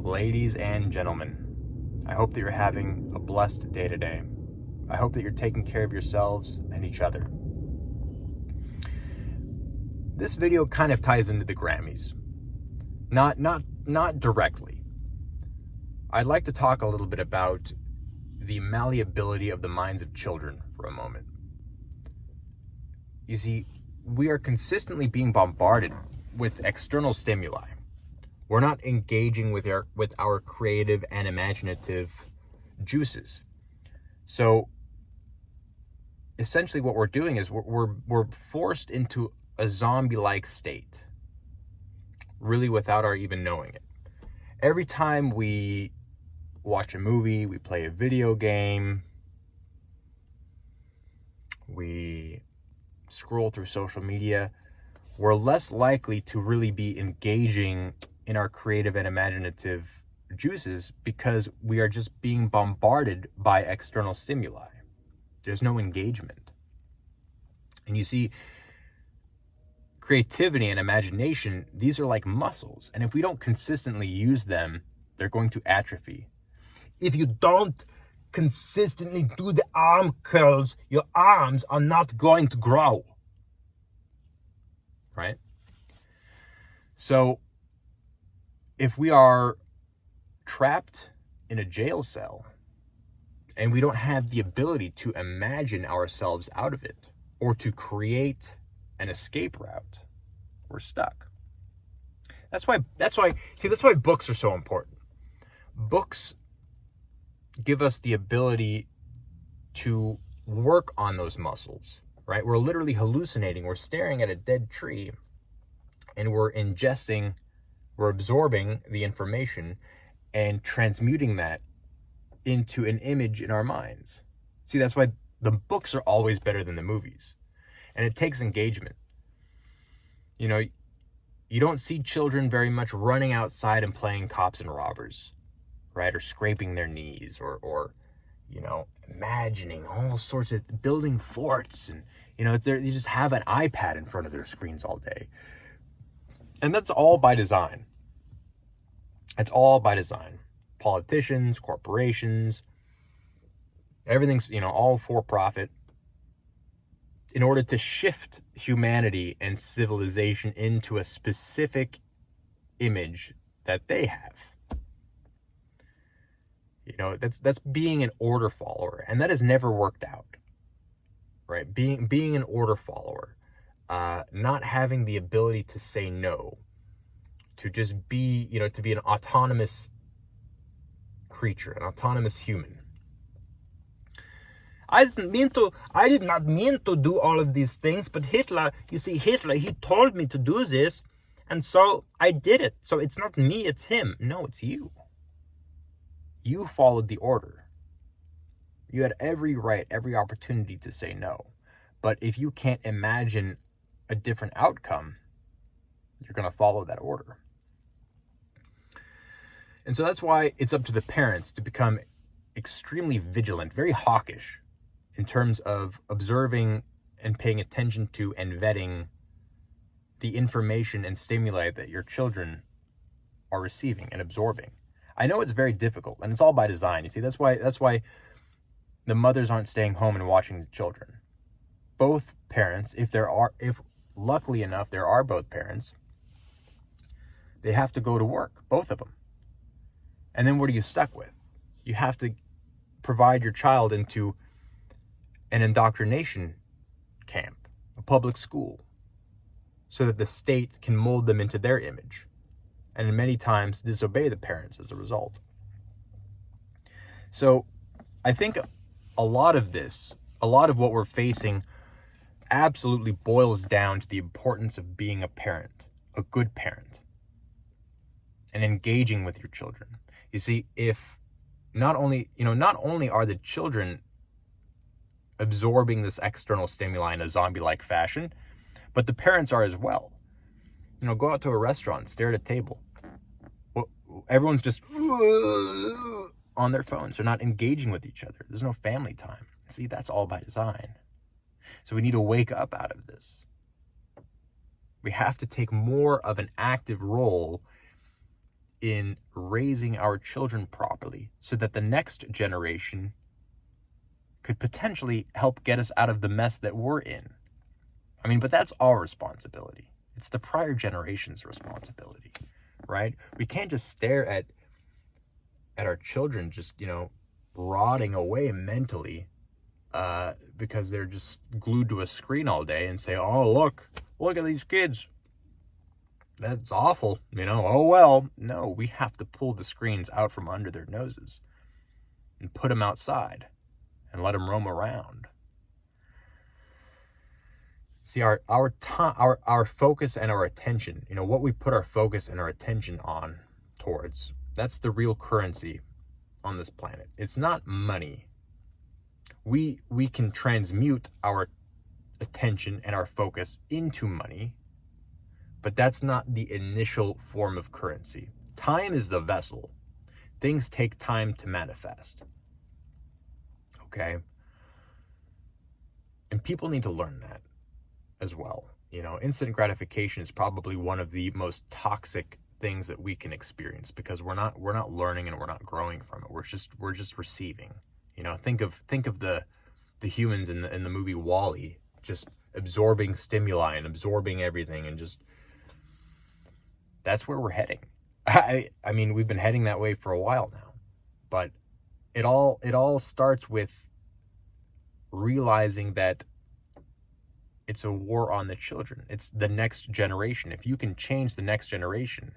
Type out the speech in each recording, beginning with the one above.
Ladies and gentlemen, I hope that you're having a blessed day today. I hope that you're taking care of yourselves and each other. This video kind of ties into the Grammys. Not directly. I'd like to talk a little bit about the malleability of the minds of children for a moment. You see, we are consistently being bombarded with external stimuli. We're not engaging with our creative and imaginative juices. So essentially what we're doing is we're forced into a zombie-like state, really without our even knowing it. Every time we watch a movie, we play a video game, we scroll through social media, we're less likely to really be engaging in our creative and imaginative juices because we are just being bombarded by external stimuli. There's no engagement. And you see, creativity and imagination, these are like muscles. And if we don't consistently use them, they're going to atrophy. If you don't consistently do the arm curls, your arms are not going to grow. Right? So if we are trapped in a jail cell and we don't have the ability to imagine ourselves out of it or to create an escape route, we're stuck. That's why books are so important. Books give us the ability to work on those muscles, right? We're literally hallucinating. We're staring at a dead tree and we're absorbing the information and transmuting that into an image in our minds. See, that's why the books are always better than the movies. And it takes engagement. You know, you don't see children very much running outside and playing cops and robbers, right? Or scraping their knees or imagining all sorts of building forts. And, you just have an iPad in front of their screens all day. And that's all by design. It's all by design. Politicians, corporations, everything's, all for profit in order to shift humanity and civilization into a specific image that they have. That's being an order follower, and that has never worked out. Right? Being an order follower, not having the ability to say no, to just be, to be an autonomous creature, an autonomous human. I did not mean to do all of these things, but Hitler, he told me to do this, and so I did it. So it's not me, it's him. No, it's you. You followed the order. You had every right, every opportunity to say no. But if you can't imagine a different outcome, you're going to follow that order. And so that's why it's up to the parents to become extremely vigilant, very hawkish in terms of observing and paying attention to and vetting the information and stimuli that your children are receiving and absorbing. I know it's very difficult, and it's all by design. You see, that's why the mothers aren't staying home and watching the children. Both parents, if luckily enough there are both parents, they have to go to work, both of them. And then what are you stuck with? You have to provide your child into an indoctrination camp, a public school, so that the state can mold them into their image, and many times disobey the parents as a result. So I think a lot of what we're facing absolutely boils down to the importance of being a parent, a good parent, and engaging with your children. You see, if not only are the children absorbing this external stimuli in a zombie-like fashion, but the parents are as well. Go out to a restaurant, stare at a table. Well, everyone's just on their phones. They're not engaging with each other. There's no family time. See, that's all by design. So we need to wake up out of this. We have to take more of an active role in raising our children properly so that the next generation could potentially help get us out of the mess that we're in. I mean, but that's our responsibility. It's the prior generation's responsibility, right? We can't just stare at our children just, rotting away mentally because they're just glued to a screen all day and say, oh, look at these kids. That's awful, oh well. No, we have to pull the screens out from under their noses and put them outside and let them roam around. See, our focus and our attention, what we put our focus and our attention on towards, that's the real currency on this planet. It's not money. We can transmute our attention and our focus into money, but that's not the initial form of currency. Time is the vessel. Things take time to manifest. Okay? And people need to learn that as well. Instant gratification is probably one of the most toxic things that we can experience because we're not learning and we're not growing from it. We're just receiving. Think of the humans in the movie WALL-E, just absorbing stimuli and absorbing everything, and just that's where we're heading. I mean, we've been heading that way for a while now, but it all starts with realizing that it's a war on the children. It's the next generation. If you can change the next generation,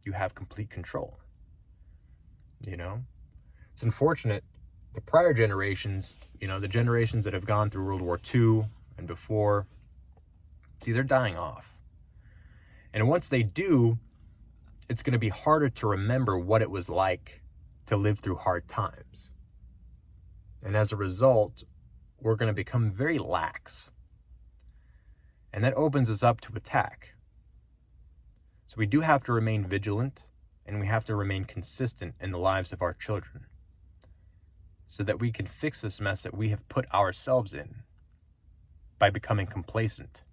you have complete control. It's unfortunate. The prior generations, the generations that have gone through World War II and before, see, they're dying off. And once they do, it's going to be harder to remember what it was like to live through hard times. And as a result, we're going to become very lax. And that opens us up to attack. So we do have to remain vigilant, and we have to remain consistent in the lives of our children so that we can fix this mess that we have put ourselves in by becoming complacent,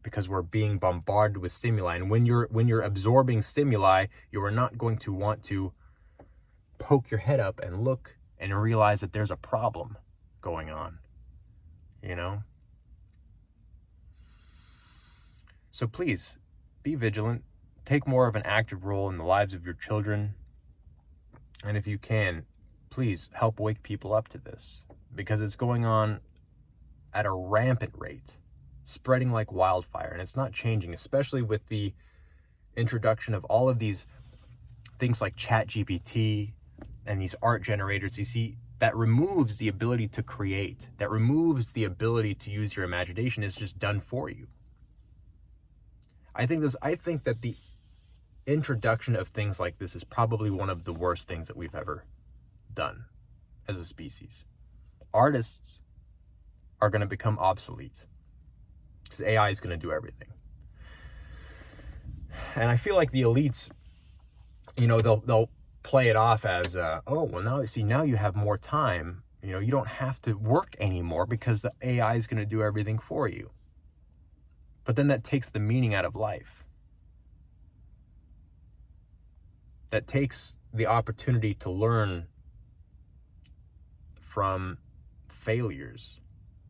because we're being bombarded with stimuli. And when you're absorbing stimuli, you are not going to want to poke your head up and look and realize that there's a problem going on, So please, be vigilant. Take more of an active role in the lives of your children. And if you can, please help wake people up to this, because it's going on at a rampant rate, spreading like wildfire, and it's not changing, especially with the introduction of all of these things like ChatGPT and these art generators. You see, that removes the ability to create, that removes the ability to use your imagination. It's just done for you. I think that the introduction of things like this is probably one of the worst things that we've ever done as a species. Artists are going to become obsolete because AI is going to do everything. And I feel like the elites, they'll play it off as, now you have more time. You don't have to work anymore because the AI is going to do everything for you. But then that takes the meaning out of life. That takes the opportunity to learn from failures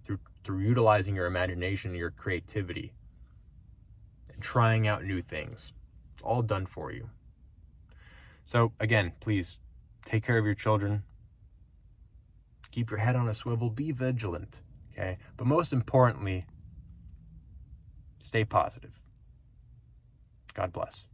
through utilizing your imagination, your creativity, and trying out new things. It's all done for you. So again, please take care of your children. Keep your head on a swivel. Be vigilant, okay? But most importantly, stay positive. God bless.